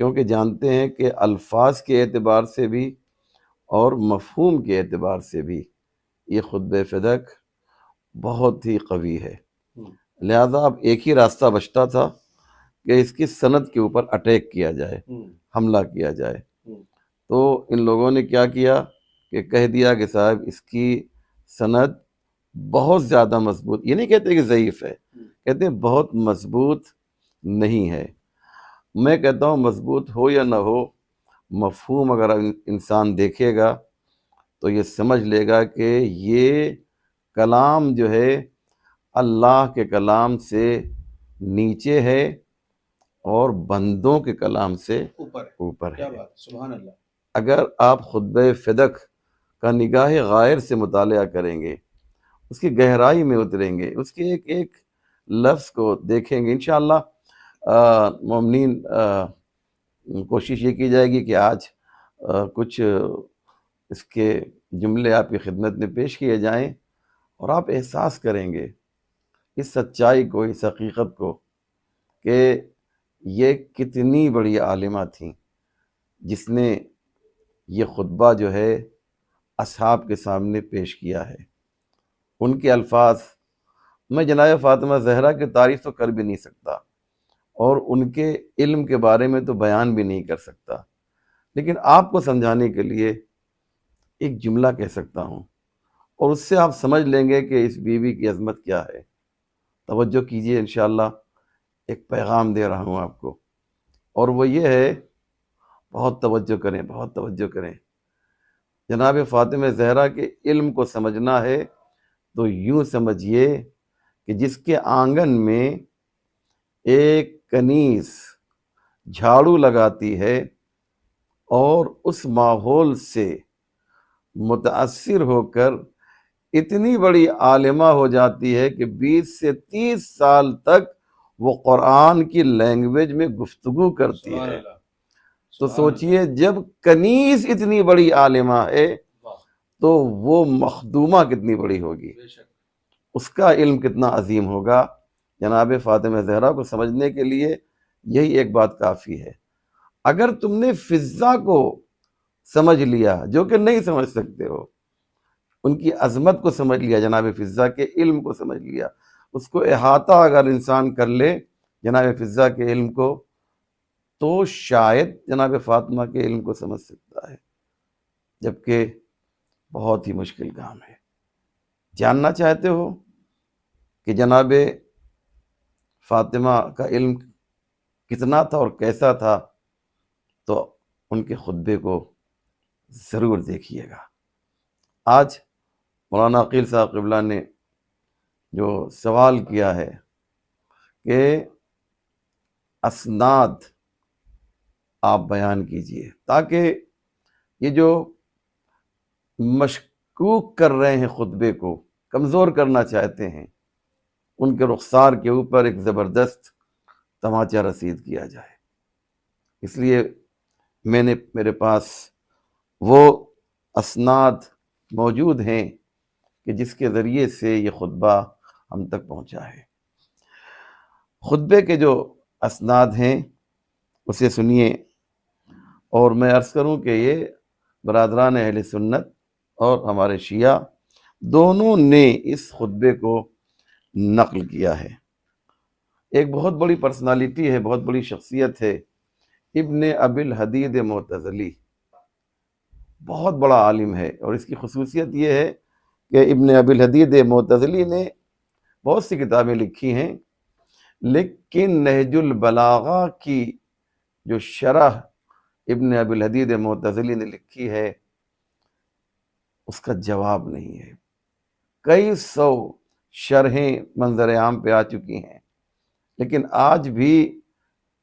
کیونکہ جانتے ہیں کہ الفاظ کے اعتبار سے بھی اور مفہوم کے اعتبار سے بھی یہ خطبہ فدق بہت ہی قوی ہے۔ لہذا اب ایک ہی راستہ بچتا تھا کہ اس کی سند کے اوپر اٹیک کیا جائے، حملہ کیا جائے۔ تو ان لوگوں نے کیا کیا کہ کہہ دیا کہ صاحب اس کی سند بہت زیادہ مضبوط، یہ نہیں کہتے کہ ضعیف ہے، کہتے ہیں بہت مضبوط نہیں ہے۔ میں کہتا ہوں مضبوط ہو یا نہ ہو، مفہوم اگر انسان دیکھے گا تو یہ سمجھ لے گا کہ یہ کلام جو ہے اللہ کے کلام سے نیچے ہے اور بندوں کے کلام سے اوپر ہے۔ کیا بات، سبحان اللہ۔ اگر آپ خطبہ فدق کا نگاہ غائر سے مطالعہ کریں گے، اس کی گہرائی میں اتریں گے، اس کے ایک ایک لفظ کو دیکھیں گے، انشاءاللہ مومنین کوشش یہ کی جائے گی کہ آج کچھ اس کے جملے آپ کی خدمت میں پیش کیے جائیں اور آپ احساس کریں گے اس سچائی کو، اس حقیقت کو کہ یہ کتنی بڑی عالمہ تھیں جس نے یہ خطبہ جو ہے اصحاب کے سامنے پیش کیا ہے۔ ان کے الفاظ میں جناب فاطمہ زہرا کی تعریف تو کر بھی نہیں سکتا اور ان کے علم کے بارے میں تو بیان بھی نہیں کر سکتا، لیکن آپ کو سمجھانے کے لیے ایک جملہ کہہ سکتا ہوں اور اس سے آپ سمجھ لیں گے کہ اس بیوی کی عظمت کیا ہے۔ توجہ کیجئے، انشاءاللہ ایک پیغام دے رہا ہوں آپ کو، اور وہ یہ ہے، بہت توجہ کریں، بہت توجہ کریں۔ جناب فاطمہ زہرا کے علم کو سمجھنا ہے تو یوں سمجھیے کہ جس کے آنگن میں ایک کنیز جھاڑو لگاتی ہے اور اس ماحول سے متاثر ہو کر اتنی بڑی عالمہ ہو جاتی ہے کہ 20 سے 30 سال تک وہ قرآن کی لینگویج میں گفتگو کرتی ہے، تو سوچئے جب کنیز اتنی بڑی عالمہ ہے تو وہ مخدومہ کتنی بڑی ہوگی، اس کا علم کتنا عظیم ہوگا۔ جناب فاطمہ زہرا کو سمجھنے کے لیے یہی ایک بات کافی ہے۔ اگر تم نے فضا کو سمجھ لیا، جو کہ نہیں سمجھ سکتے ہو، ان کی عظمت کو سمجھ لیا، جناب فضا کے علم کو سمجھ لیا، اس کو احاطہ اگر انسان کر لے جناب فضا کے علم کو، تو شاید جناب فاطمہ کے علم کو سمجھ سکتا ہے، جبکہ بہت ہی مشکل کام ہے۔ جاننا چاہتے ہو کہ جناب فاطمہ کا علم کتنا تھا اور کیسا تھا، تو ان کے خطبے کو ضرور دیکھیے گا۔ آج مولانا عقیل صاحب قبلہ نے جو سوال کیا ہے کہ اسناد آپ بیان کیجئے، تاکہ یہ جو مشکوک کر رہے ہیں، خطبے کو کمزور کرنا چاہتے ہیں، ان کے رخسار کے اوپر ایک زبردست تماچا رسید کیا جائے۔ اس لیے میرے پاس وہ اسناد موجود ہیں کہ جس کے ذریعے سے یہ خطبہ ہم تک پہنچا ہے۔ خطبے کے جو اسناد ہیں اسے سنیے، اور میں عرض کروں کہ یہ برادران اہل سنت اور ہمارے شیعہ دونوں نے اس خطبے کو نقل کیا ہے۔ ایک بہت بڑی پرسنالٹی ہے، بہت بڑی شخصیت ہے، ابن ابی الحدید معتزلی، بہت بڑا عالم ہے، اور اس کی خصوصیت یہ ہے کہ ابن ابی الحدید معتزلی نے بہت سی کتابیں لکھی ہیں، لیکن نہج البلاغہ کی جو شرح ابن ابی الحدید معتزلی نے لکھی ہے اس کا جواب نہیں ہے۔ کئی سو شرحیں منظر عام پہ آ چکی ہیں، لیکن آج بھی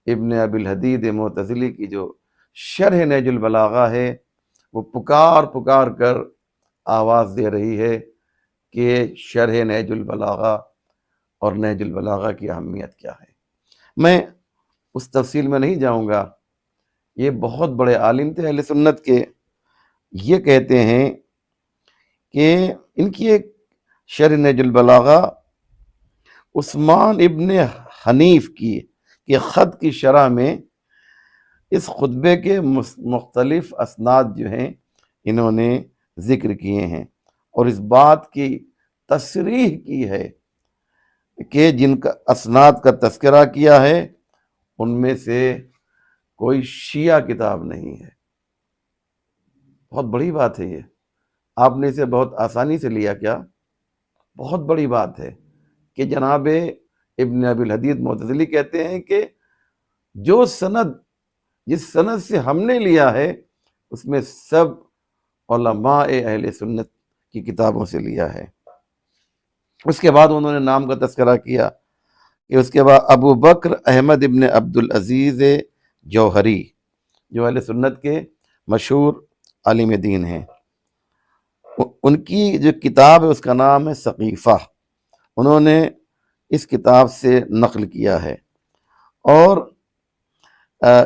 ابن ابی الحدید معتزلی کی جو شرح نہج البلاغہ ہے وہ پکار پکار کر آواز دے رہی ہے کہ شرح نہج البلاغہ اور نہج البلاغہ کی اہمیت کیا ہے۔ میں اس تفصیل میں نہیں جاؤں گا، یہ بہت بڑے عالم تھے اہل سنت کے۔ یہ کہتے ہیں کہ ان کی ایک شرح نہج البلاغہ عثمان ابن حنیف کی خط کی شرح میں اس خطبے کے مختلف اسناد جو ہیں انہوں نے ذکر کیے ہیں، اور اس بات کی تصریح کی ہے کہ جن کا اسناد کا تذکرہ کیا ہے ان میں سے کوئی شیعہ کتاب نہیں ہے۔ بہت بڑی بات ہے یہ، آپ نے اسے بہت آسانی سے لیا کیا؟ بہت بڑی بات ہے کہ جناب ابن ابی الحدید معتزلی کہتے ہیں کہ جو سند، جس سند سے ہم نے لیا ہے اس میں سب علماء اہل سنت کی کتابوں سے لیا ہے۔ اس کے بعد انہوں نے نام کا تذکرہ کیا کہ اس کے بعد ابو بکر احمد ابن عبد العزیز جوہری، جو اہل سنت کے مشہور عالم دین ہیں، ان کی جو کتاب ہے اس کا نام ہے ثقیفہ، انہوں نے اس کتاب سے نقل کیا ہے۔ اور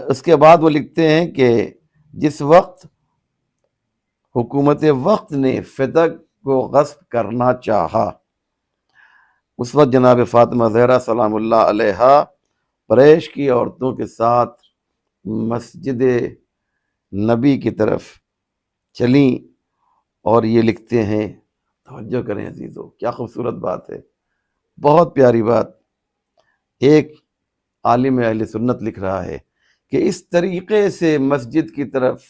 اس کے بعد وہ لکھتے ہیں کہ جس وقت حکومت وقت نے فتح کو غصب کرنا چاہا، اس وقت جناب فاطمہ زہرا سلام اللہ علیہا قریش کی عورتوں کے ساتھ مسجد نبی کی طرف چلیں، اور یہ لکھتے ہیں، توجہ کریں عزیزو، کیا خوبصورت بات ہے، بہت پیاری بات۔ ایک عالم اہل سنت لکھ رہا ہے کہ اس طریقے سے مسجد کی طرف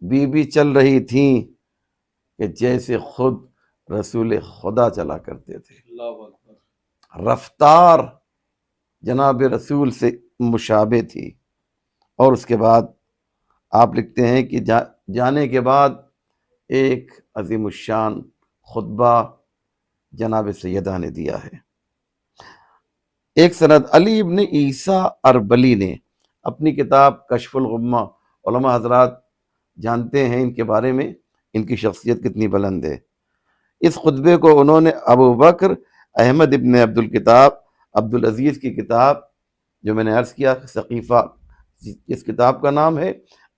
بی بی چل رہی تھیں کہ جیسے خود رسول خدا چلا کرتے تھے۔ اللہ اکبر۔ رفتار جناب رسول سے مشابہ تھی۔ اور اس کے بعد آپ لکھتے ہیں کہ جانے کے بعد ایک عظیم الشان خطبہ جناب سیدہ نے دیا ہے۔ ایک سند علی ابن عیسیٰ اربلی نے اپنی کتاب کشف الغمہ، علماء حضرات جانتے ہیں ان کے بارے میں، ان کی شخصیت کتنی بلند ہے۔ اس خطبے کو انہوں نے ابو بکر احمد ابن عبد العزیز کی کتاب، جو میں نے عرض کیا ثقیفہ اس کتاب کا نام ہے،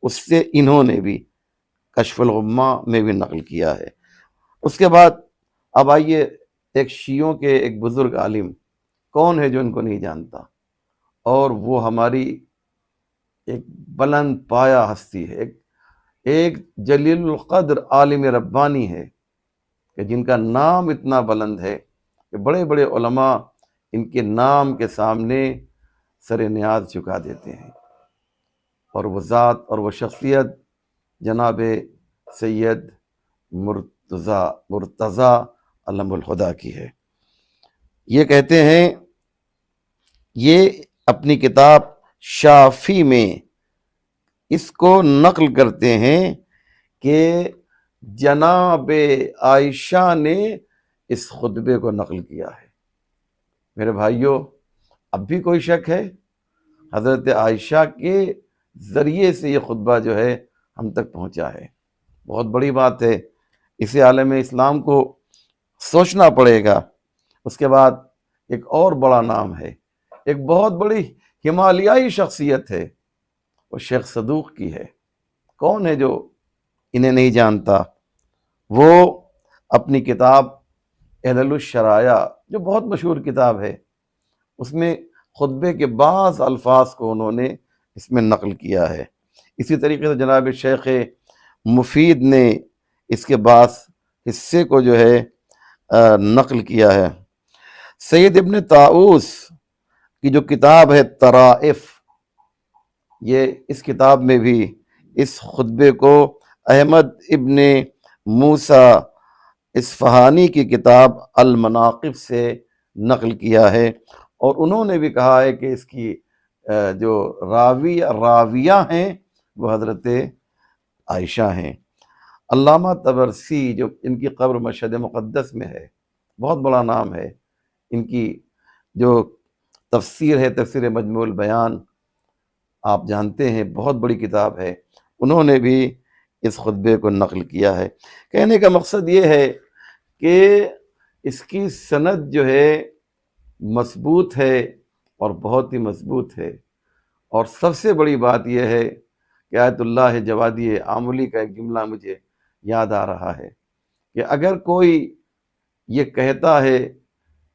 اس سے انہوں نے بھی کشف الغمہ میں بھی نقل کیا ہے۔ اس کے بعد اب آئیے، ایک شیعوں کے ایک بزرگ عالم، کون ہے جو ان کو نہیں جانتا، اور وہ ہماری ایک بلند پایہ ہستی ہے، ایک جلیل القدر عالم ربانی ہے کہ جن کا نام اتنا بلند ہے کہ بڑے بڑے علماء ان کے نام کے سامنے سر نیاز جھکا دیتے ہیں، اور وہ ذات اور وہ شخصیت جناب سید مرتضی علم الہدیٰ کی ہے۔ یہ کہتے ہیں، یہ اپنی کتاب شافی میں اس کو نقل کرتے ہیں کہ جناب عائشہ نے اس خطبے کو نقل کیا ہے۔ میرے بھائیوں، اب بھی کوئی شک ہے؟ حضرت عائشہ کے ذریعے سے یہ خطبہ جو ہے ہم تک پہنچا ہے، بہت بڑی بات ہے، اسے عالم اسلام کو سوچنا پڑے گا۔ اس کے بعد ایک اور بڑا نام ہے، ایک بہت بڑی ہمالیائی شخصیت ہے، وہ شیخ صدوق کی ہے۔ کون ہے جو انہیں نہیں جانتا؟ وہ اپنی کتاب علل الشرائع، جو بہت مشہور کتاب ہے، اس میں خطبے کے بعض الفاظ کو انہوں نے اس میں نقل کیا ہے۔ اسی طریقے سے جناب شیخ مفید نے اس کے بعض حصے کو جو ہے نقل کیا ہے۔ سید ابن طاؤس کی جو کتاب ہے طرائف، یہ اس کتاب میں بھی اس خطبے کو احمد ابن موسیٰ اصفہانی کی کتاب المناقب سے نقل کیا ہے، اور انہوں نے بھی کہا ہے کہ اس کی جو راویہ ہیں وہ حضرت عائشہ ہیں۔ علامہ طبرسی، جو ان کی قبر مشہد مقدس میں ہے، بہت بڑا نام ہے، ان کی جو تفسیر ہے تفسیر مجموع البیان، آپ جانتے ہیں بہت بڑی کتاب ہے، انہوں نے بھی اس خطبے کو نقل کیا ہے۔ کہنے کا مقصد یہ ہے کہ اس کی سند جو ہے مضبوط ہے، اور بہت ہی مضبوط ہے۔ اور سب سے بڑی بات یہ ہے کہ آیت اللہ جوادی آملی کا ایک جملہ مجھے یاد آ رہا ہے کہ اگر کوئی یہ کہتا ہے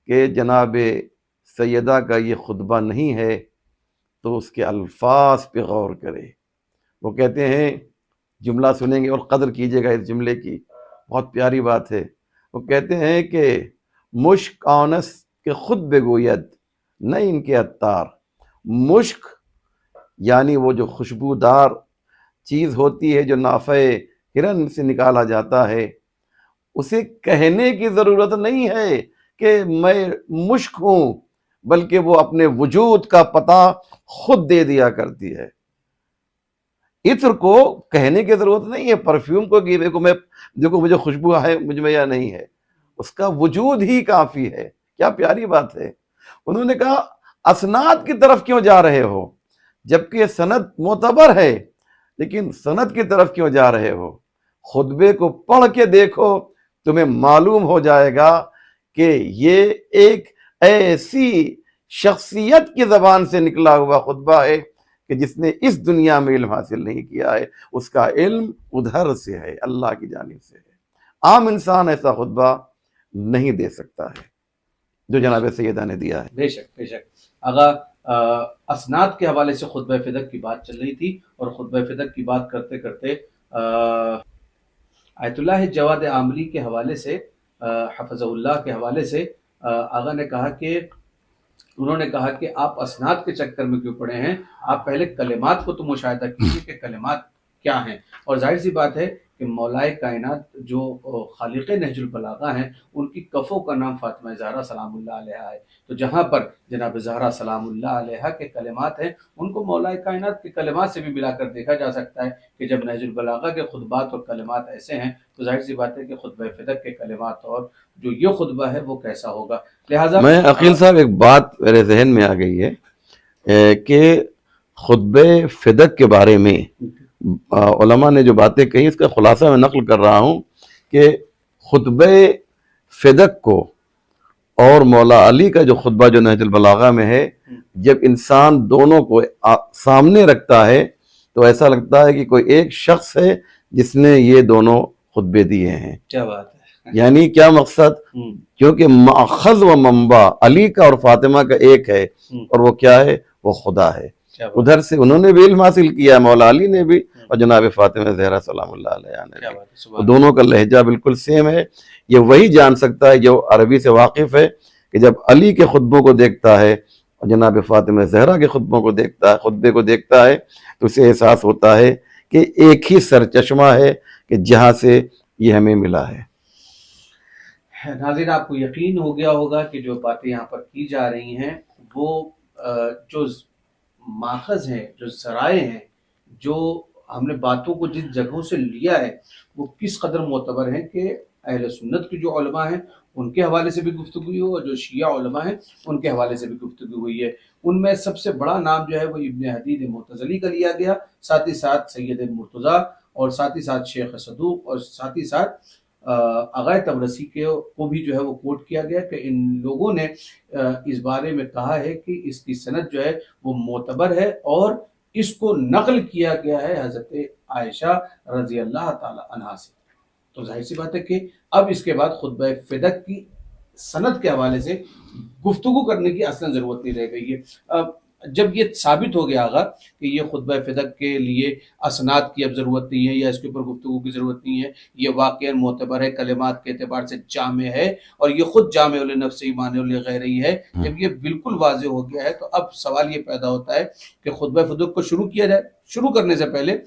کہ جناب سیدہ کا یہ خطبہ نہیں ہے، تو اس کے الفاظ پہ غور کرے. وہ کہتے ہیں، جملہ سنیں گے اور قدر کیجیے گا اس جملے کی، بہت پیاری بات ہے. وہ کہتے ہیں کہ مشک آنس کے خود بگوید نہ ان کے عطار. مشک یعنی وہ جو خوشبودار چیز ہوتی ہے جو نافع ہرن سے نکالا جاتا ہے، اسے کہنے کی ضرورت نہیں ہے کہ میں مشک ہوں، بلکہ وہ اپنے وجود کا پتہ خود دے دیا کرتی ہے. عطر کو کہنے کی ضرورت نہیں ہے، پرفیوم کو کہ دیکھو مجھے خوشبو ہے مجھ میں یا نہیں ہے، اس کا وجود ہی کافی ہے. کیا پیاری بات ہے. انہوں نے کہا اسناد کی طرف کیوں جا رہے ہو جبکہ یہ سند معتبر ہے، لیکن سند کی طرف کیوں جا رہے ہو؟ خطبے کو پڑھ کے دیکھو، تمہیں معلوم ہو جائے گا کہ یہ ایک ایسی شخصیت کی زبان سے نکلا ہوا خطبہ ہے کہ جس نے اس دنیا میں علم حاصل نہیں کیا ہے، اس کا علم ادھر سے ہے، اللہ کی جانب سے ہے. عام انسان ایسا خطبہ نہیں دے سکتا ہے جو جناب سیدہ نے دیا ہے. بے شک بے شک. آغا اسناد کے حوالے سے خطبہ فدق کی بات چل رہی تھی، اور خطبہ فدق کی بات کرتے کرتے آیت اللہ جواد عاملی کے حوالے سے، حفظہ اللہ کے حوالے سے آغا نے کہا کہ انہوں نے کہا کہ آپ اسناد کے چکر میں کیوں پڑے ہیں، آپ پہلے کلمات کو تو مشاہدہ کیجیے کہ کلمات کیا ہیں. اور ظاہر سی بات ہے کہ مولائے کائنات جو خالق نہج البلاغہ ہیں، ان کی کفوں کا نام فاطمہ زہرا سلام اللہ علیہا ہے. تو جہاں پر جناب زہرا سلام اللہ علیہا کے کلمات ہیں، ان کو مولائے کائنات کے کلمات سے بھی ملا کر دیکھا جا سکتا ہے کہ جب نہج البلاغہ کے خطبات اور کلمات ایسے ہیں تو ظاہر سی بات ہے کہ خطبہ فدق کے کلمات اور جو یہ خطبہ ہے وہ کیسا ہوگا. لہٰذا میں عقیل صاحب ایک بات میرے ذہن میں آ گئی ہے کہ خطبہ فدق کے بارے میں علماء نے جو باتیں کہی اس کا خلاصہ میں نقل کر رہا ہوں کہ خطبہ فدق کو اور مولا علی کا جو خطبہ جو نہج البلاغہ میں ہے، جب انسان دونوں کو سامنے رکھتا ہے تو ایسا لگتا ہے کہ کوئی ایک شخص ہے جس نے یہ دونوں خطبے دیے ہیں. کیا بات ہے. یعنی کیا مقصد؟ کیونکہ ماخذ و منبع علی کا اور فاطمہ کا ایک ہے، اور وہ کیا ہے؟ وہ خدا ہے. ادھر سے انہوں نے بھی علم حاصل کیا، مولا علی نے بھی اور جناب فاطمہ زہرا سلام اللہ علیہا نے بھی. دونوں کا لہجہ بالکل سیم ہے. یہ وہی جان سکتا ہے جو عربی سے واقف ہے کہ جب علی کے خطبوں کو دیکھتا ہے اور جناب فاطمہ زہرا کے خطبوں کو دیکھتا ہے، خطبے کو دیکھتا ہے، تو اسے احساس ہوتا ہے کہ ایک ہی سرچشمہ ہے کہ جہاں سے یہ ہمیں ملا ہے. ناظرین، آپ کو یقین ہو گیا ہوگا کہ جو باتیں یہاں پر کی جا رہی ہیں وہ جو ماخذ ہیں، جو ذرائع ہیں، جو ہم نے باتوں کو جس جگہوں سے لیا ہے وہ کس قدر معتبر ہیں کہ اہل سنت کے جو علماء ہیں ان کے حوالے سے بھی گفتگو ہوئی اور جو شیعہ علماء ہیں ان کے حوالے سے بھی گفتگو ہوئی ہے. ان میں سب سے بڑا نام جو ہے وہ ابن حدید معتزلی کا لیا گیا، ساتھ ہی ساتھ سید مرتضیٰ، اور ساتھ ہی ساتھ شیخ صدوق، اور ساتھ ہی ساتھ آغائے تبرسی کو بھی جو ہے وہ کوٹ کیا گیا کہ ان لوگوں نے اس بارے میں کہا ہے کہ اس کی سند جو ہے وہ معتبر ہے، اور اس کو نقل کیا گیا ہے حضرت عائشہ رضی اللہ تعالی عنہا سے. تو ظاہر سی بات ہے کہ اب اس کے بعد خطبہ فدق کی سند کے حوالے سے گفتگو کرنے کی اصلا ضرورت نہیں رہ گئی ہے. جب یہ ثابت ہو گیا آگا کہ یہ خطبہ فدق کے لیے اسناد کی اب ضرورت نہیں ہے یا اس کے اوپر گفتگو کی ضرورت نہیں ہے، یہ واقعا معتبر ہے، کلمات کے اعتبار سے جامع ہے، اور یہ خود جامع لنفسہ مانع لغیرہ ہے. جب یہ بالکل واضح ہو گیا ہے تو اب سوال یہ پیدا ہوتا ہے کہ خطبہ فدق کو شروع کیا جائے. شروع کرنے سے پہلے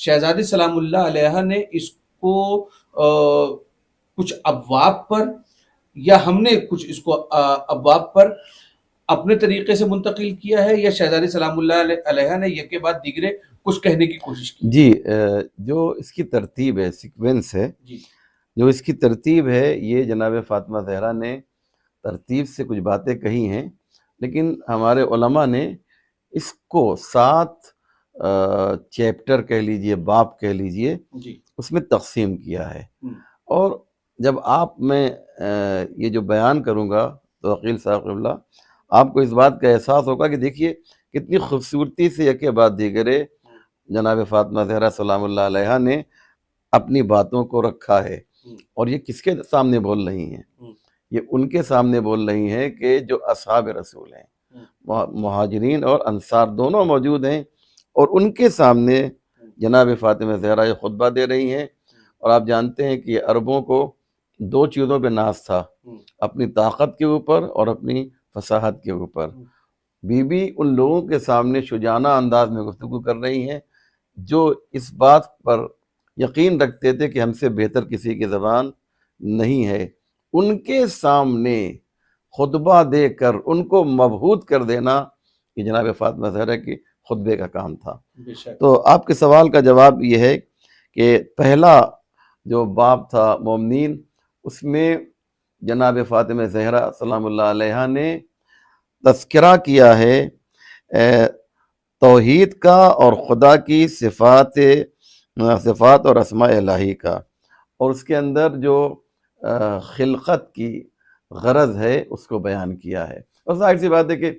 شہزادی سلام اللہ علیہا نے اس کو کچھ ابواب پر، یا ہم نے کچھ اس کو ابواب پر اپنے طریقے سے منتقل کیا ہے، یا شہزادی سلام اللہ علیہا نے یک کے بعد دیگرے کچھ کہنے کی کوشش کی؟ جی، جو اس کی ترتیب ہے، سیکوینس ہے، جو اس کی ترتیب ہے، یہ جناب فاطمہ زہرا نے ترتیب سے کچھ باتیں کہی ہیں، لیکن ہمارے علماء نے اس کو 7 چیپٹر کہہ لیجئے، باب کہہ لیجئے، اس میں تقسیم کیا ہے. اور جب میں یہ جو بیان کروں گا تو عقیل صاحب قبلہ آپ کو اس بات کا احساس ہوگا کہ دیکھیے کتنی خوبصورتی سے یک کے بعد دیگرے جناب فاطمہ زہرا سلام اللہ علیہا نے اپنی باتوں کو رکھا ہے. اور یہ کس کے سامنے بول رہی ہیں؟ یہ ان کے سامنے بول رہی ہیں کہ جو اصحاب رسول ہیں، مہاجرین اور انصار دونوں موجود ہیں، اور ان کے سامنے جناب فاطمہ زہرا یہ خطبہ دے رہی ہیں۔ اور آپ جانتے ہیں کہ عربوں کو دو چیزوں پہ ناز تھا، اپنی طاقت کے اوپر اور اپنی فصاحت کے اوپر۔ بی بی ان لوگوں کے سامنے شجاعانہ انداز میں گفتگو کر رہی ہیں جو اس بات پر یقین رکھتے تھے کہ ہم سے بہتر کسی کی زبان نہیں ہے۔ ان کے سامنے خطبہ دے کر ان کو مبہوت کر دینا یہ جناب فاطمہ زہرا کی خطبے کا کام تھا۔ تو آپ کے سوال کا جواب یہ ہے کہ پہلا جو باب تھا مومنین، اس میں جناب فاطمہ زہرا سلام اللہ علیہا نے تذکرہ کیا ہے توحید کا اور خدا کی صفات اور اسماء الہی کا، اور اس کے اندر جو خلقت کی غرض ہے اس کو بیان کیا ہے۔ اور ظاہر سی بات ہے کہ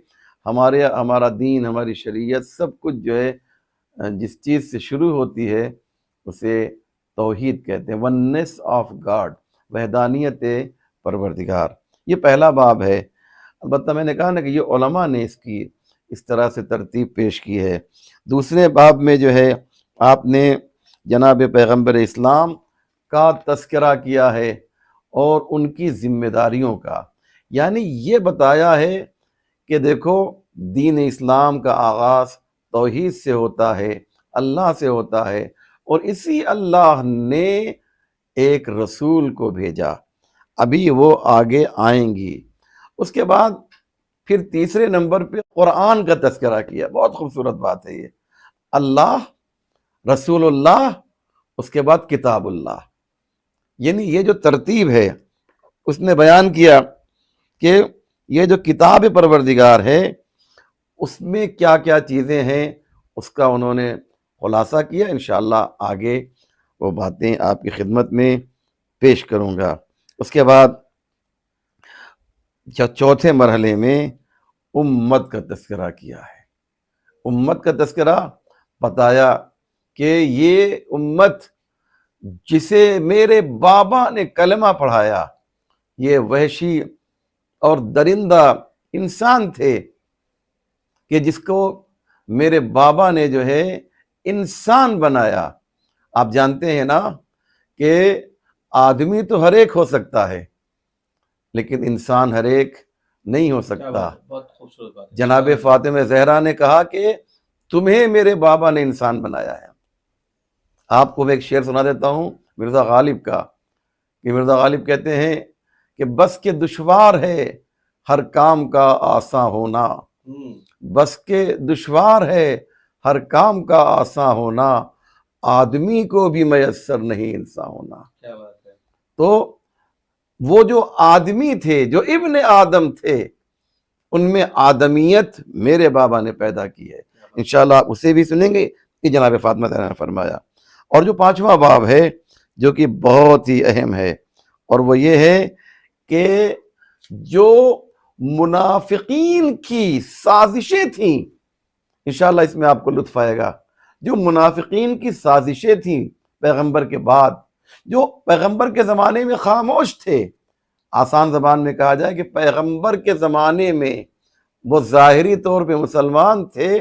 ہمارا دین، ہماری شریعت، سب کچھ جو ہے جس چیز سے شروع ہوتی ہے اسے توحید کہتے ہیں، ونس آف گاڈ، وحدانیت پروردگار۔ یہ پہلا باب ہے۔ البتہ میں نے کہا نا کہ یہ علماء نے اس طرح سے ترتیب پیش کی ہے۔ دوسرے باب میں جو ہے آپ نے جناب پیغمبر اسلام کا تذکرہ کیا ہے اور ان کی ذمہ داریوں کا، یعنی یہ بتایا ہے کہ دیکھو دین اسلام کا آغاز توحید سے ہوتا ہے، اللہ سے ہوتا ہے، اور اسی اللہ نے ایک رسول کو بھیجا، ابھی وہ آگے آئیں گی۔ اس کے بعد پھر تیسرے نمبر پہ قرآن کا تذکرہ کیا، بہت خوبصورت بات ہے یہ، اللہ، رسول اللہ، اس کے بعد کتاب اللہ، یعنی یہ جو ترتیب ہے اس نے بیان کیا کہ یہ جو کتاب پروردگار ہے اس میں کیا کیا چیزیں ہیں، اس کا انہوں نے خلاصہ کیا۔ انشاءاللہ آگے وہ باتیں آپ کی خدمت میں پیش کروں گا۔ اس کے بعد چوتھے مرحلے میں امت کا تذکرہ کیا ہے۔ امت کا تذکرہ بتایا کہ یہ امت جسے میرے بابا نے کلمہ پڑھایا، یہ وحشی اور درندہ انسان تھے کہ جس کو میرے بابا نے جو ہے انسان بنایا۔ آپ جانتے ہیں نا کہ آدمی تو ہر ایک ہو سکتا ہے لیکن انسان ہر ایک نہیں ہو سکتا۔ بہت خوبصورت بات ہے۔ جناب فاطمہ زہرا نے کہا کہ تمہیں میرے بابا نے انسان بنایا ہے۔ آپ کو میں ایک شعر سنا دیتا ہوں مرزا غالب کا، کہ مرزا غالب کہتے ہیں کہ بس کے دشوار ہے ہر کام کا آساں ہونا، بس کے دشوار ہے ہر کام کا آساں ہونا، آدمی کو بھی میسر نہیں انسان ہونا۔ کیا بات ہے۔ تو وہ جو آدمی تھے، جو ابن آدم تھے، ان میں آدمیت میرے بابا نے پیدا کی ہے۔ انشاءاللہ آپ اسے بھی سنیں گے کہ جناب فاطمہ زہرا نے فرمایا۔ اور جو پانچواں باب ہے جو کہ بہت ہی اہم ہے، اور وہ یہ ہے کہ جو منافقین کی سازشیں تھیں، انشاءاللہ اس میں آپ کو لطف آئے گا، جو منافقین کی سازشیں تھیں پیغمبر کے بعد، جو پیغمبر کے زمانے میں خاموش تھے، آسان زبان میں کہا جائے کہ پیغمبر کے زمانے میں وہ ظاہری طور پہ مسلمان تھے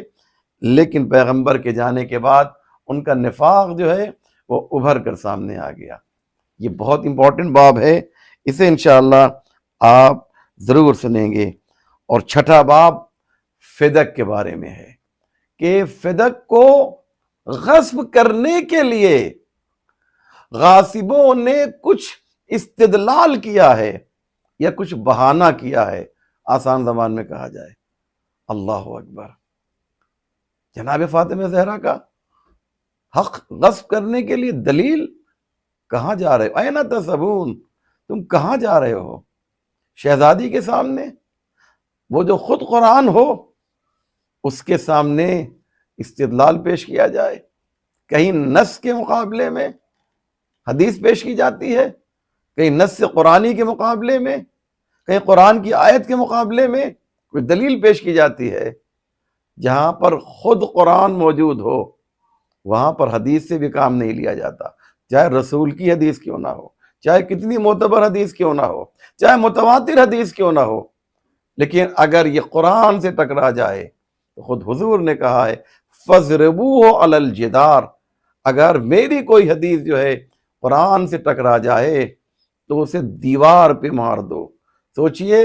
لیکن پیغمبر کے جانے کے بعد ان کا نفاق جو ہے وہ ابھر کر سامنے آ گیا۔ یہ بہت امپورٹنٹ باب ہے، اسے انشاءاللہ آپ ضرور سنیں گے۔ اور چھٹا باب فدق کے بارے میں ہے کہ فدق کو غصب کرنے کے لیے غاصبوں نے کچھ استدلال کیا ہے یا کچھ بہانہ کیا ہے، آسان زبان میں کہا جائے۔ اللہ اکبر، جناب فاطمہ زہرا کا حق غصب کرنے کے لیے دلیل، کہاں جا رہے ہو؟ اینا تذہبون، تم کہاں جا رہے ہو؟ شہزادی کے سامنے، وہ جو خود قرآن ہو اس کے سامنے استدلال پیش کیا جائے، کہیں نص کے مقابلے میں حدیث پیش کی جاتی ہے، کہیں نص قرآنی کے مقابلے میں، کہیں قرآن کی آیت کے مقابلے میں کوئی دلیل پیش کی جاتی ہے۔ جہاں پر خود قرآن موجود ہو وہاں پر حدیث سے بھی کام نہیں لیا جاتا، چاہے رسول کی حدیث کیوں نہ ہو، چاہے کتنی معتبر حدیث کیوں نہ ہو، چاہے متواتر حدیث کیوں نہ ہو، لیکن اگر یہ قرآن سے ٹکرا جائے تو خود حضور نے کہا ہے فَضْرِبُوهُ عَلَى الْجِدَارِ، اگر میری کوئی حدیث جو ہے قرآن سے ٹکرا جائے تو اسے دیوار پہ مار دو۔ سوچئے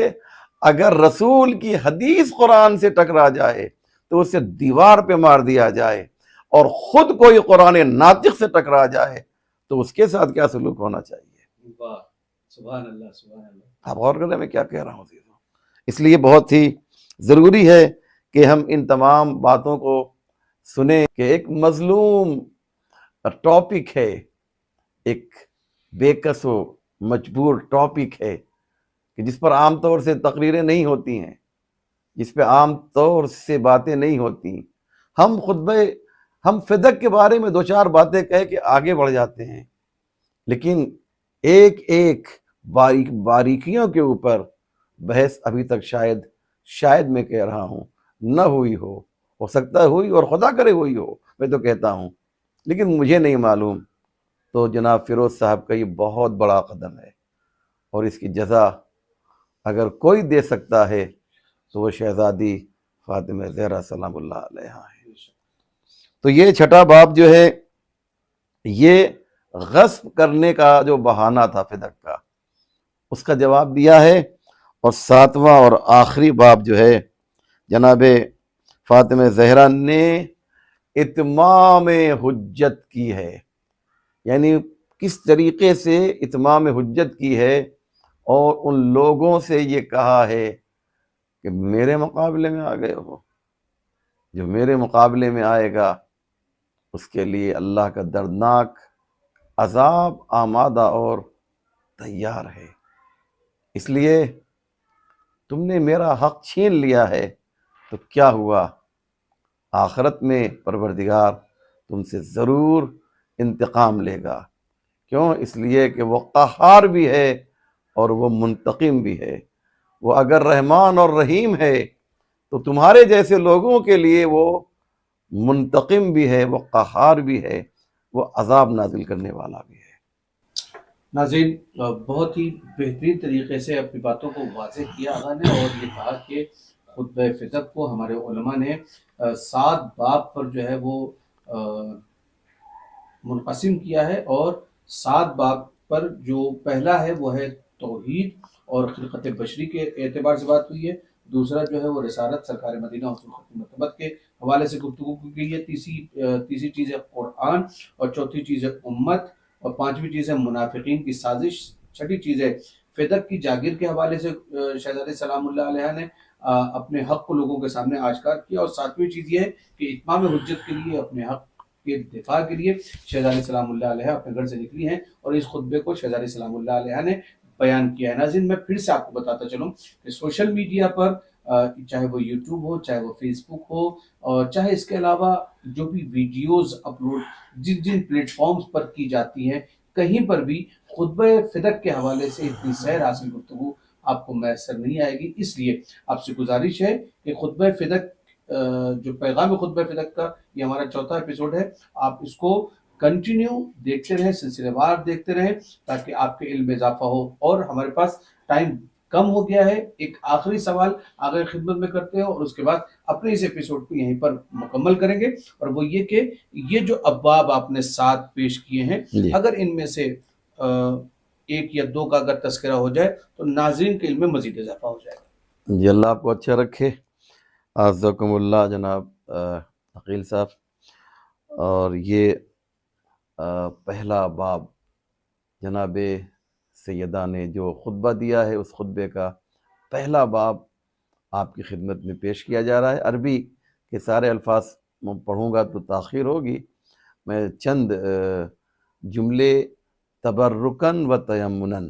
اگر رسول کی حدیث قرآن سے ٹکرا جائے تو اسے دیوار پہ مار دیا جائے، اور خود کوئی قرآن ناطق سے ٹکرا جائے تو اس کے ساتھ کیا سلوک ہونا چاہیے؟ واہ، سبحان اللہ، سبحان اللہ۔ آپ غور کریں میں کیا کہہ رہا ہوں عزیزوں۔ اس لیے بہت ہی ضروری ہے کہ ہم ان تمام باتوں کو سنیں کہ ایک مظلوم ٹاپک ہے، ایک بے کس و مجبور ٹاپک ہے کہ جس پر عام طور سے تقریریں نہیں ہوتی ہیں، جس پہ عام طور سے باتیں نہیں ہوتی۔ ہم فدق کے بارے میں دو چار باتیں کہہ کے آگے بڑھ جاتے ہیں، لیکن ایک ایک باریکیوں کے اوپر بحث ابھی تک شاید میں کہہ رہا ہوں نہ ہوئی ہو سکتا ہے ہوئی، اور خدا کرے ہوئی ہو، میں تو کہتا ہوں، لیکن مجھے نہیں معلوم۔ تو جناب فیروز صاحب کا یہ بہت بڑا قدم ہے، اور اس کی جزا اگر کوئی دے سکتا ہے تو وہ شہزادی فاطمہ زہرا سلام اللہ علیہا ہے۔ تو یہ چھٹا باب جو ہے یہ غصب کرنے کا جو بہانہ تھا فدق کا، اس کا جواب دیا ہے، اور ساتواں اور آخری باب جو ہے جناب فاطمہ زہرا نے اتمام حجت کی ہے، یعنی کس طریقے سے اتمام حجت کی ہے، اور ان لوگوں سے یہ کہا ہے کہ میرے مقابلے میں آ گئے ہو، جو میرے مقابلے میں آئے گا اس کے لیے اللہ کا دردناک عذاب آمادہ اور تیار ہے، اس لیے تم نے میرا حق چھین لیا ہے تو کیا ہوا، آخرت میں پروردگار تم سے ضرور انتقام لے گا۔ کیوں؟ اس لیے کہ وہ قہار بھی ہے اور وہ منتقم بھی ہے۔ وہ اگر رحمان اور رحیم ہے تو تمہارے جیسے لوگوں کے لیے وہ منتقم بھی ہے، وہ قہار بھی ہے، وہ عذاب نازل کرنے والا بھی ہے۔ ناظرین، بہت ہی بہترین طریقے سے اپنی باتوں کو واضح کیا آقا نے، اور یہ کہا کہ خطبہ فدق کو ہمارے علماء نے 7 باب پر جو ہے وہ منقسم کیا ہے، اور 7 باب پر جو پہلا ہے وہ ہے توحید اور خلقت بشری کے اعتبار سے بات ہوئی ہے، دوسرا جو ہے وہ رسالت سرکار مدینہ حضور ختم مرتبت کے حوالے سے گفتگو کی گئی ہے، تیسری چیز ہے قرآن، اور چوتھی چیز ہے امت، اور پانچویں چیز ہے منافقین کی سازش، چھٹی چیز ہے فدق کی جاگیر کے حوالے سے شہزادی سلام اللہ علیہ نے اپنے حق کو لوگوں کے سامنے آشکار کیا، اور ساتویں چیز یہ ہے کہ اتمام حجت کے لیے اپنے حق کے دفاع کے لیے شہزادی سلام اللہ علیہ اپنے گھر سے نکلی ہیں، اور اس خطبے کو شہزادی سلام اللہ علیہ نے بیان کیا ہے۔ ناظرین، میں پھر سے آپ کو بتاتا چلوں کہ سوشل میڈیا پر چاہے وہ یوٹیوب ہو، چاہے وہ فیس بک ہو، اور چاہے اس کے علاوہ جو بھی ویڈیوز اپلوڈ جن پلیٹ فارمز پر کی جاتی ہیں، کہیں پر بھی خطبہ فدق کے حوالے سے اتنی سیر حاصل گفتگو آپ کو میسر نہیں آئے گی۔ اس لیے آپ سے گزارش ہے کہ خطبہ فدق جو پیغام خطبہ فدق کا یہ ہمارا 4تھا ایپیسوڈ ہے، آپ اس کو کنٹینیو دیکھتے رہیں، سلسلے وار دیکھتے رہیں، تاکہ آپ کے علم میں اضافہ ہو۔ اور ہمارے پاس ٹائم کم ہو گیا ہے، ایک آخری سوال آگے خدمت میں کرتے ہیں، اور اس کے بعد اپنے اس ایپیسوڈ کو یہیں پر مکمل کریں گے، اور وہ یہ کہ یہ جو ابواب آپ نے 7 پیش کیے ہیں، اگر ان میں سے 1 یا 2 کا اگر تذکرہ ہو جائے تو ناظرین کے علم میں مزید اضافہ ہو جائے گا۔ جی اللہ آپ کو اچھا رکھے، عزکم اللہ جناب عقیل صاحب۔ اور یہ پہلا باب جناب سیدہ نے جو خطبہ دیا ہے، اس خطبے کا پہلا باب آپ کی خدمت میں پیش کیا جا رہا ہے۔ عربی کے سارے الفاظ پڑھوں گا تو تاخیر ہوگی، میں چند جملے تبرکن و تیمنن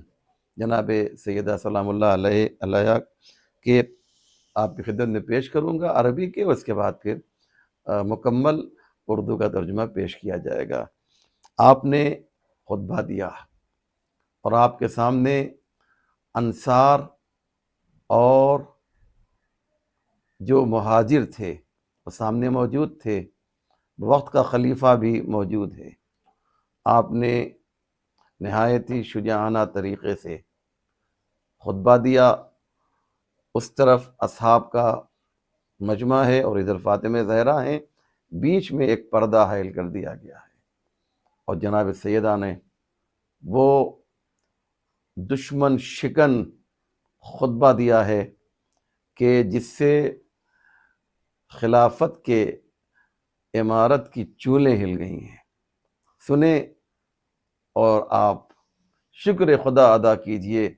جناب سیدہ سلام اللہ علیہ کے آپ کی خدمت میں پیش کروں گا عربی کے، اس کے بعد پھر مکمل اردو کا ترجمہ پیش کیا جائے گا۔ آپ نے خطبہ دیا اور آپ کے سامنے انصار اور جو مہاجر تھے وہ سامنے موجود تھے، وقت کا خلیفہ بھی موجود ہے۔ آپ نے نہایت ہی شجاعانہ طریقے سے خطبہ دیا، اس طرف اصحاب کا مجمع ہے اور ادھر فاطمہ زہرا ہیں، بیچ میں ایک پردہ حائل کر دیا گیا ہے، اور جناب سیدہ نے وہ دشمن شکن خطبہ دیا ہے کہ جس سے خلافت کے عمارت کی چولیں ہل گئی ہیں۔ سنیں اور آپ شکر خدا ادا کیجئے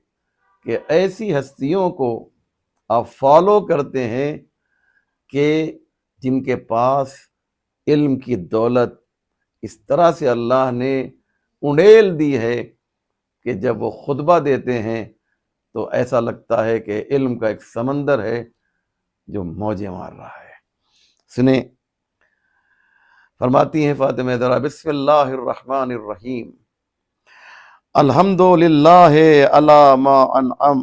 کہ ایسی ہستیوں کو آپ فالو کرتے ہیں کہ جن کے پاس علم کی دولت اس طرح سے اللہ نے انڈیل دی ہے کہ جب وہ خطبہ دیتے ہیں تو ایسا لگتا ہے کہ علم کا ایک سمندر ہے جو موجیں مار رہا ہے۔ سنیں، فرماتی ہیں فاطمہ زہرا، بسم اللہ الرحمن الرحیم، الحمد للہ علی ما انعم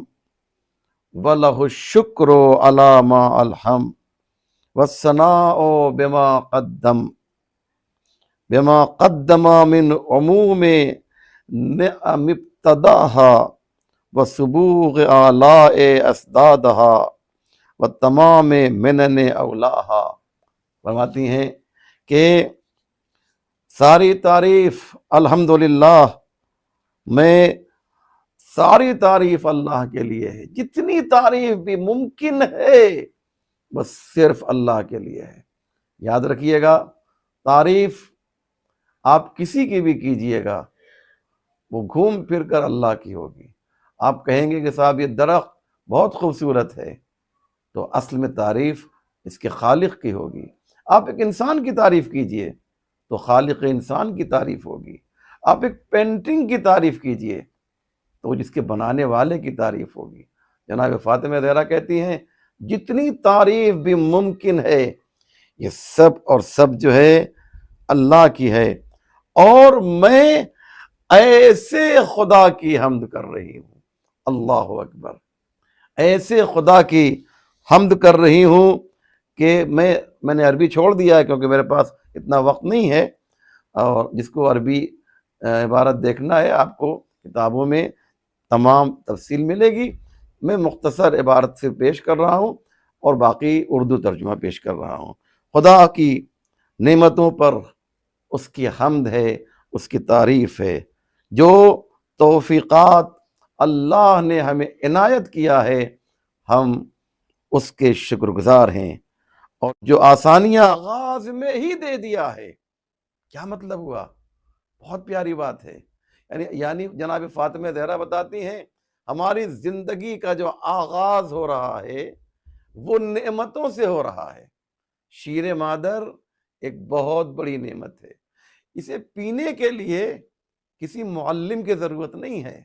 وَلَهُ الشُّكْرُ عَلَى مَا أَلْحَمَ وَالثَّنَاءُ بما قدم من عموم نعم ابتداها وسبوغ آلاء اسدادها وتمام منن اولاها۔ فرماتی ہیں کہ ساری تعریف الحمدللہ، میں ساری تعریف اللہ کے لیے ہے، جتنی تعریف بھی ممکن ہے بس صرف اللہ کے لیے ہے۔ یاد رکھیے گا، تعریف آپ کسی کی بھی کیجئے گا وہ گھوم پھر کر اللہ کی ہوگی۔ آپ کہیں گے کہ صاحب یہ درخت بہت خوبصورت ہے، تو اصل میں تعریف اس کے خالق کی ہوگی۔ آپ ایک انسان کی تعریف کیجئے تو خالق انسان کی تعریف ہوگی۔ آپ ایک پینٹنگ کی تعریف کیجئے تو جس کے بنانے والے کی تعریف ہوگی۔ جناب فاطمہ زہرا کہتی ہیں جتنی تعریف بھی ممکن ہے یہ سب اور سب جو ہے اللہ کی ہے، اور میں ایسے خدا کی حمد کر رہی ہوں، اللہ اکبر، ایسے خدا کی حمد کر رہی ہوں کہ میں نے عربی چھوڑ دیا ہے کیونکہ میرے پاس اتنا وقت نہیں ہے، اور جس کو عربی عبارت دیکھنا ہے آپ کو کتابوں میں تمام تفصیل ملے گی۔ میں مختصر عبارت سے پیش کر رہا ہوں اور باقی اردو ترجمہ پیش کر رہا ہوں۔ خدا کی نعمتوں پر اس کی حمد ہے، اس کی تعریف ہے، جو توفیقات اللہ نے ہمیں عنایت کیا ہے ہم اس کے شکر گزار ہیں، اور جو آسانیاں آغاز میں ہی دے دیا ہے۔ کیا مطلب ہوا؟ بہت پیاری بات ہے۔ یعنی جناب فاطمہ زہرا بتاتی ہیں ہماری زندگی کا جو آغاز ہو رہا ہے وہ نعمتوں سے ہو رہا ہے۔ شیر مادر ایک بہت بڑی نعمت ہے، اسے پینے کے لیے کسی معلم کی ضرورت نہیں ہے،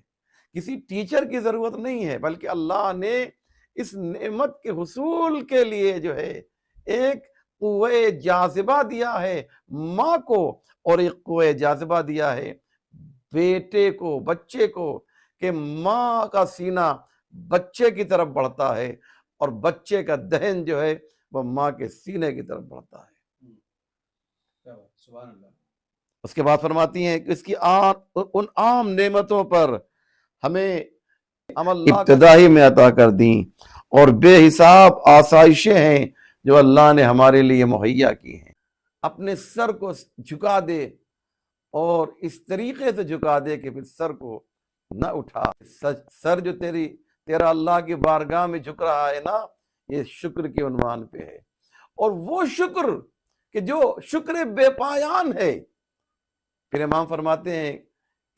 کسی ٹیچر کی ضرورت نہیں ہے، بلکہ اللہ نے اس نعمت کے حصول کے لیے جو ہے ایک قوہ جاذبہ دیا ہے ماں کو، اور ایک قوہ جاذبہ دیا ہے بیٹے کو، بچے کو، کہ ماں کا سینہ بچے کی طرف بڑھتا ہے اور بچے کا دہن جو ہے وہ ماں کے سینے کی طرف بڑھتا ہے۔ سبحان اللہ۔ اس کے بعد فرماتی ہیں کہ اس کی ان عام نعمتوں پر ہمیں ابتدائی میں عطا کر دیں، اور بے حساب آسائشیں ہیں جو اللہ نے ہمارے لیے مہیا کی ہیں۔ اپنے سر کو جھکا دے اور اس طریقے سے جھکا دے کہ پھر سر کو نہ اٹھا۔ سر جو تیرا اللہ کی بارگاہ میں جھک رہا ہے نا، یہ شکر کے عنوان پہ ہے، اور وہ شکر کہ جو شکر بے پایان ہے۔ پھر امام فرماتے ہیں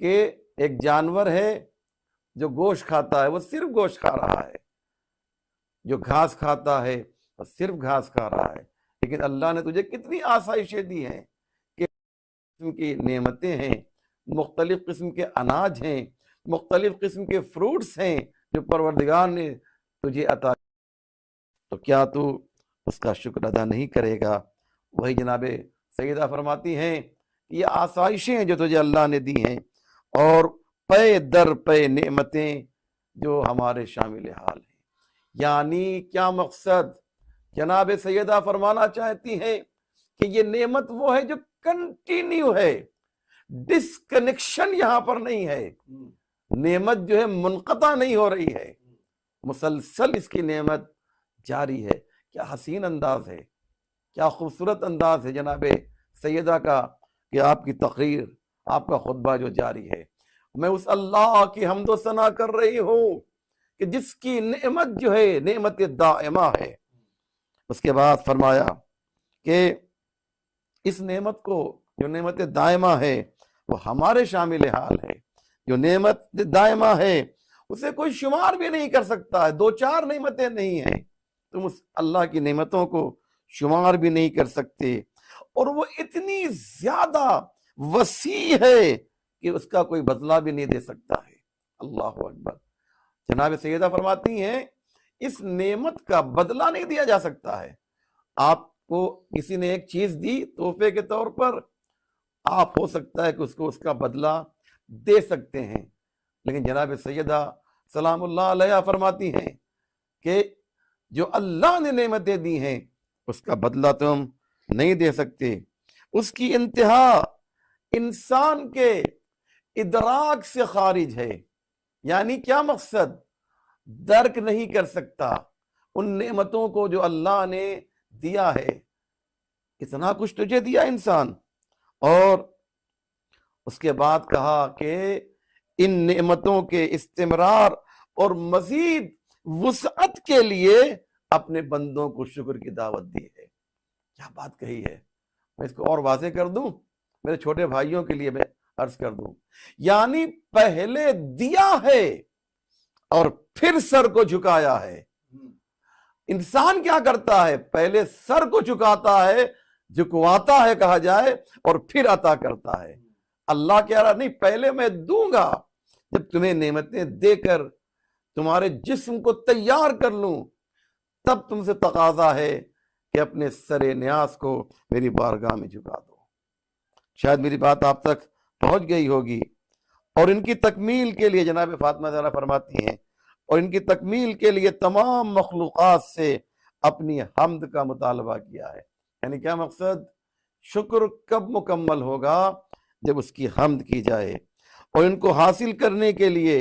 کہ ایک جانور ہے جو گوشت کھاتا ہے وہ صرف گوشت کھا رہا ہے، جو گھاس کھاتا ہے وہ صرف گھاس کھا رہا ہے، لیکن اللہ نے تجھے کتنی آسائشیں دی ہیں کہ قسم کی نعمتیں ہیں، مختلف قسم کے اناج ہیں، مختلف قسم کے فروٹس ہیں جو پروردگار نے تجھے عطا، تو کیا تو اس کا شکر ادا نہیں کرے گا؟ وہی جناب سیدہ فرماتی ہیں یہ آسائشیں جو تجھے اللہ نے دی ہیں اور پے در پے نعمتیں جو ہمارے شامل حال ہیں۔ یعنی کیا مقصد؟ جناب سیدہ فرمانا چاہتی ہیں کہ یہ نعمت وہ ہے جو کنٹینیو ہے، ڈسکنیکشن یہاں پر نہیں ہے، نعمت جو ہے منقطع نہیں ہو رہی ہے، مسلسل اس کی نعمت جاری ہے۔ کیا حسین انداز ہے، کیا خوبصورت انداز ہے جناب سیدہ کا کہ آپ کی تقریر، آپ کا خطبہ جو جاری ہے۔ میں اس اللہ کی حمد و ثنا کر رہی ہوں کہ جس کی نعمت جو ہے نعمت دائمہ ہے۔ اس کے بعد فرمایا کہ اس نعمت کو، جو نعمت دائمہ ہے، وہ ہمارے شامل حال ہے۔ جو نعمت دائمہ ہے اسے کوئی شمار بھی نہیں کر سکتا ہے، دو چار نعمتیں نہیں ہیں، تم اس اللہ کی نعمتوں کو شمار بھی نہیں کر سکتے، اور وہ اتنی زیادہ وسیع ہے کہ اس کا کوئی بدلہ بھی نہیں دے سکتا ہے۔ اللہ اکبر۔ جناب سیدہ فرماتی ہیں اس نعمت کا بدلہ نہیں دیا جا سکتا ہے۔ آپ کو کسی نے ایک چیز دی تحفے کے طور پر، آپ ہو سکتا ہے کہ اس کو اس کا بدلہ دے سکتے ہیں، لیکن جناب سیدہ سلام اللہ علیہ فرماتی ہیں کہ جو اللہ نے نعمتیں دی ہیں اس کا بدلہ تم نہیں دے سکتے۔ اس کی انتہا انسان کے ادراک سے خارج ہے، یعنی کیا مقصد؟ درک نہیں کر سکتا ان نعمتوں کو جو اللہ نے دیا ہے۔ اتنا کچھ تجھے دیا انسان، اور اس کے بعد کہا کہ ان نعمتوں کے استمرار اور مزید وسعت کے لیے اپنے بندوں کو شکر کی دعوت دی ہے۔ کیا بات کہی ہے! میں اس کو اور واضح کر دوں، میرے چھوٹے بھائیوں کے لیے میں عرض کر دوں، یعنی پہلے دیا ہے اور پھر سر کو جھکایا ہے۔ انسان کیا کرتا ہے؟ پہلے سر کو جھکاتا ہے، جھکواتا ہے کہا جائے، اور پھر عطا کرتا ہے۔ اللہ کہہ رہا نہیں، پہلے میں دوں گا، جب تمہیں نعمتیں دے کر تمہارے جسم کو تیار کر لوں، تب تم سے تقاضا ہے کہ اپنے سر نیاز کو میری بارگاہ میں جھکا دو۔ شاید میری بات آپ تک پہنچ گئی ہوگی۔ اور ان کی تکمیل کے لیے جناب فاطمہ زہرا فرماتی ہیں، اور ان کی تکمیل کے لیے تمام مخلوقات سے اپنی حمد کا مطالبہ کیا ہے۔ یعنی کیا مقصد؟ شکر کب مکمل ہوگا؟ جب اس کی حمد کی جائے، اور ان کو حاصل کرنے کے لیے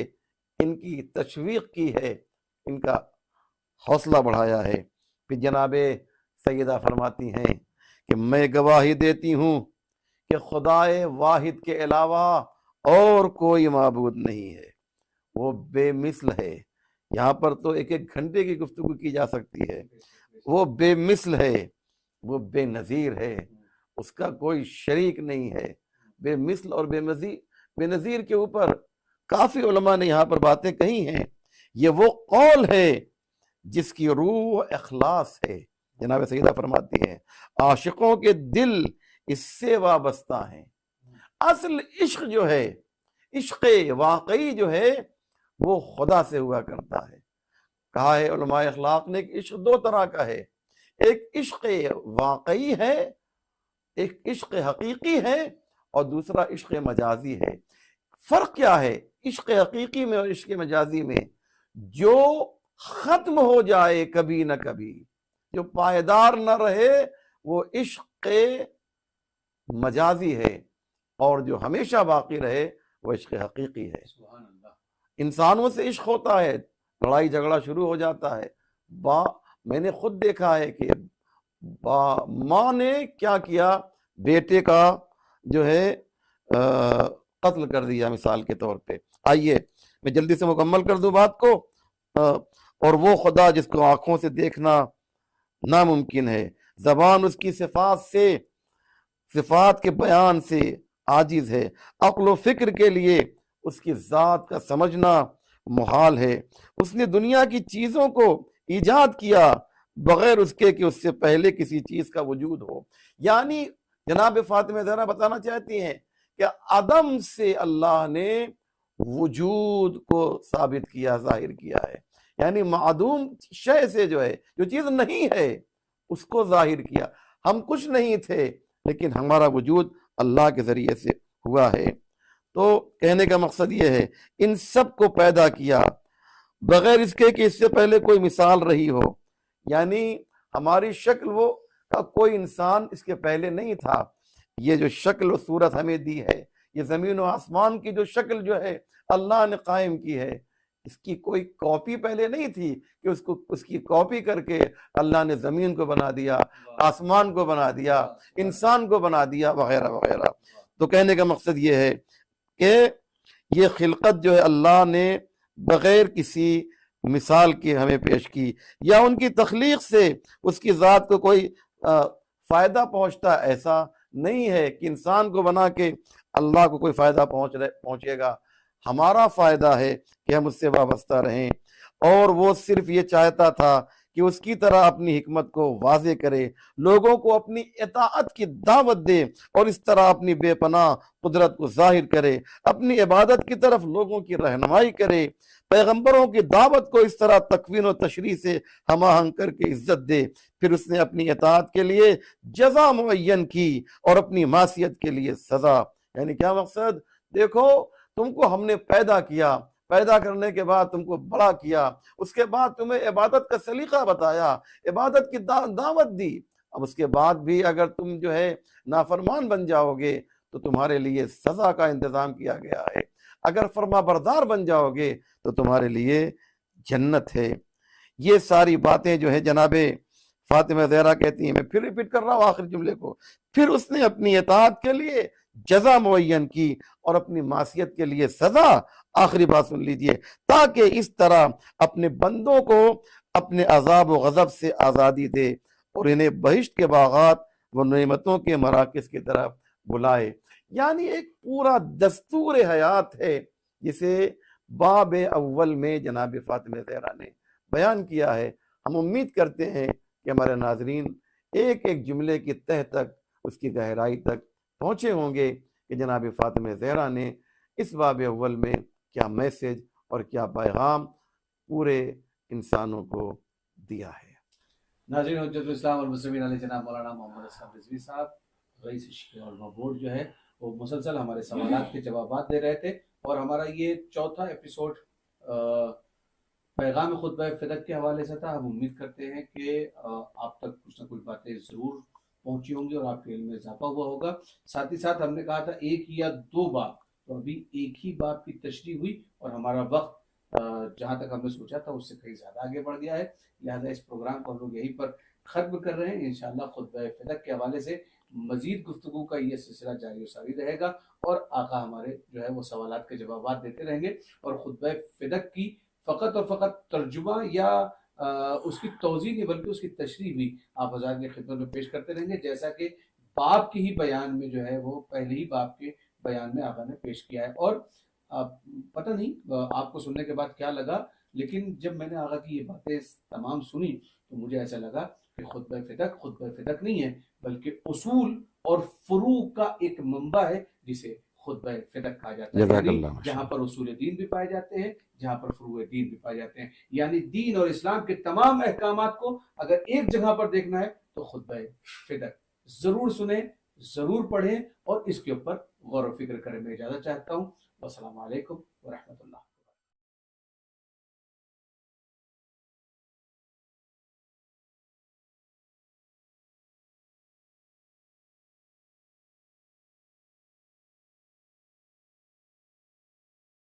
ان کی تشویق کی ہے، ان کا حوصلہ بڑھایا ہے۔ پھر جناب سیدہ فرماتی ہیں کہ میں گواہی دیتی ہوں کہ خدائے واحد کے علاوہ اور کوئی معبود نہیں ہے، وہ بے مثل ہے۔ یہاں پر تو ایک ایک گھنٹے کی گفتگو کی جا سکتی ہے۔ وہ بے مثل ہے، وہ بے نظیر ہے، اس کا کوئی شریک نہیں ہے۔ بے مثل اور بے نظیر کے اوپر کافی علماء نے یہاں پر باتیں کہی ہیں۔ یہ وہ قول ہے جس کی روح اخلاص ہے۔ جناب سیدہ فرماتی ہیں عاشقوں کے دل اس سے وابستہ ہیں۔ اصل عشق جو ہے، عشق واقعی جو ہے، وہ خدا سے ہوا کرتا ہے۔ کہا ہے علماء اخلاق نے کہ عشق دو طرح کا ہے، ایک عشق واقعی ہے، ایک عشق حقیقی ہے، اور دوسرا عشق مجازی ہے۔ فرق کیا ہے عشق حقیقی میں اور عشق مجازی میں؟ جو ختم ہو جائے کبھی نہ کبھی، جو پائیدار نہ رہے، وہ عشق مجازی ہے، اور جو ہمیشہ باقی رہے وہ عشق حقیقی ہے۔ سبحان اللہ۔ انسانوں سے عشق ہوتا ہے، لڑائی جھگڑا شروع ہو جاتا ہے۔ میں نے خود دیکھا ہے کہ ماں نے کیا کیا، بیٹے کا جو ہے قتل کر دیا مثال کے طور پہ۔ آئیے میں جلدی سے مکمل کر دوں بات کو۔ اور وہ خدا جس کو آنکھوں سے دیکھنا ناممکن ہے، زبان اس کی صفات سے، صفات کے بیان سے عاجز ہے، عقل و فکر کے لیے اس کی ذات کا سمجھنا محال ہے۔ اس نے دنیا کی چیزوں کو ایجاد کیا بغیر اس کے کہ اس سے پہلے کسی چیز کا وجود ہو۔ یعنی جناب فاطمہ زہرا بتانا چاہتی ہیں کہ عدم سے اللہ نے وجود کو ثابت کیا، ظاہر کیا ہے۔ یعنی معدوم شے سے جو ہے، جو چیز نہیں ہے، اس کو ظاہر کیا۔ ہم کچھ نہیں تھے، لیکن ہمارا وجود اللہ کے ذریعے سے ہوا ہے۔ تو کہنے کا مقصد یہ ہے، ان سب کو پیدا کیا بغیر اس کے کہ اس سے پہلے کوئی مثال رہی ہو۔ یعنی ہماری شکل وہ کا کوئی انسان اس کے پہلے نہیں تھا۔ یہ جو شکل و صورت ہمیں دی ہے، یہ زمین و آسمان کی جو شکل جو ہے اللہ نے قائم کی ہے، اس کی کوئی کاپی پہلے نہیں تھی کہ اس کی کاپی کر کے اللہ نے زمین کو بنا دیا، آسمان کو بنا دیا، انسان کو بنا دیا، وغیرہ وغیرہ۔ تو کہنے کا مقصد یہ ہے کہ یہ خلقت جو ہے اللہ نے بغیر کسی مثال کی ہمیں پیش کی، یا ان کی تخلیق سے اس کی ذات کو کوئی فائدہ پہنچتا، ایسا نہیں ہے کہ انسان کو بنا کے اللہ کو کوئی فائدہ پہنچے گا۔ ہمارا فائدہ ہے کہ ہم اس سے وابستہ رہیں، اور وہ صرف یہ چاہتا تھا کہ اس کی طرح اپنی حکمت کو واضح کرے، لوگوں کو اپنی اطاعت کی دعوت دے، اور اس طرح اپنی بے پناہ قدرت کو ظاہر کرے، اپنی عبادت کی طرف لوگوں کی رہنمائی کرے، پیغمبروں کی دعوت کو اس طرح تکوین و تشریح سے ہم آہنگ کر کے عزت دے۔ پھر اس نے اپنی اطاعت کے لیے جزا معین کی اور اپنی معصیت کے لیے سزا۔ یعنی کیا مقصد؟ دیکھو، تم کو ہم نے پیدا کیا، پیدا کرنے کے بعد تم کو بڑا کیا، اس کے بعد تمہیں عبادت کا سلیقہ بتایا، عبادت کی دعوت دی، اب اس کے بعد بھی اگر تم جو ہے نافرمان بن جاؤ گے تو تمہارے لیے سزا کا انتظام کیا گیا ہے، اگر فرما بردار بن جاؤ گے تو تمہارے لیے جنت ہے۔ یہ ساری باتیں جو ہے جناب فاطمہ زہرا کہتی ہیں، میں پھر ریپیٹ کر رہا ہوں آخری جملے کو، پھر اس نے اپنی اطاعت کے لیے جزا معین کی اور اپنی معصیت کے لیے سزا۔ آخری بات سن لیجئے، تاکہ اس طرح اپنے بندوں کو اپنے عذاب و غضب سے آزادی دے اور انہیں بہشت کے باغات و نعمتوں کے مراکز کی طرف بلائے۔ یعنی ایک پورا دستور حیات ہے جسے باب اول میں جناب فاطمہ زہرا نے بیان کیا ہے۔ ہم امید کرتے ہیں کہ ہمارے ناظرین ایک ایک جملے کی تہ تک، اس کی گہرائی تک پہنچے ہوں گے کہ جناب فاطمہ زہرا نے اس باب اول میں کیا میسج اور کیا پیغام پورے انسانوں کو دیا ہے۔ ناظرین، حجت الاسلام والمسلمین علیہ جناب مولانا محمد اسحاق رضوی صاحب، رئیس شیعہ علماء بورڈ جو ہے، وہ مسلسل ہمارے سوالات کے جوابات دے رہے تھے، اور ہمارا یہ چوتھا ایپیسوڈ پیغام خطبہ فدق کے حوالے سے تھا۔ ہم امید کرتے ہیں کہ آپ تک کچھ نہ کچھ باتیں ضرور پہنچی ہوں گی اور آپ کے علم میں اضافہ ہوا ہوگا۔ ساتھ ہی ساتھ ہم نے کہا تھا ایک یا دو باب، تو ابھی ایک ہی باب کی تشریح ہوئی، اور ہمارا وقت جہاں تک ہم نے سوچا تھا اس سے کہیں زیادہ آگے بڑھ گیا ہے، لہذا اس پروگرام کو ہم لوگ یہیں پر ختم کر رہے ہیں۔ انشاءاللہ خطبہ فدق کے حوالے سے مزید گفتگو کا یہ سلسلہ جاری و ساری رہے گا، اور آقا ہمارے جو ہے وہ سوالات کے جوابات دیتے رہیں گے، اور خطبہ فدق کی فقط اور فقط ترجمہ یا اس کی توضیح نہیں بلکہ اس کی تشریح بھی آپ حضرات کی خدمت میں پیش کرتے رہیں گے، جیسا کہ باب کی ہی بیان میں جو ہے وہ پہلے ہی باب کے بیان میں آقا نے پیش کیا ہے۔ اور پتہ نہیں آپ کو سننے کے بعد کیا لگا، لیکن جب میں نے آقا کی یہ باتیں تمام سنی تو مجھے ایسا لگا کہ خطبہ فدق نہیں ہے بلکہ اصول اور فروع کا ایک منبع ہے جسے خطبہ فدق کہا جاتا ہے، یعنی جہاں پر اصول دین بھی پائے جاتے ہیں، جہاں پر فروع دین بھی پائے جاتے ہیں، یعنی دین اور اسلام کے تمام احکامات کو اگر ایک جگہ پر دیکھنا ہے تو خطبہ فدق ضرور سنیں، ضرور پڑھیں اور اس کے اوپر غور و فکر کریں۔ میں اجازت چاہتا ہوں۔ والسلام علیکم ورحمۃ اللہ۔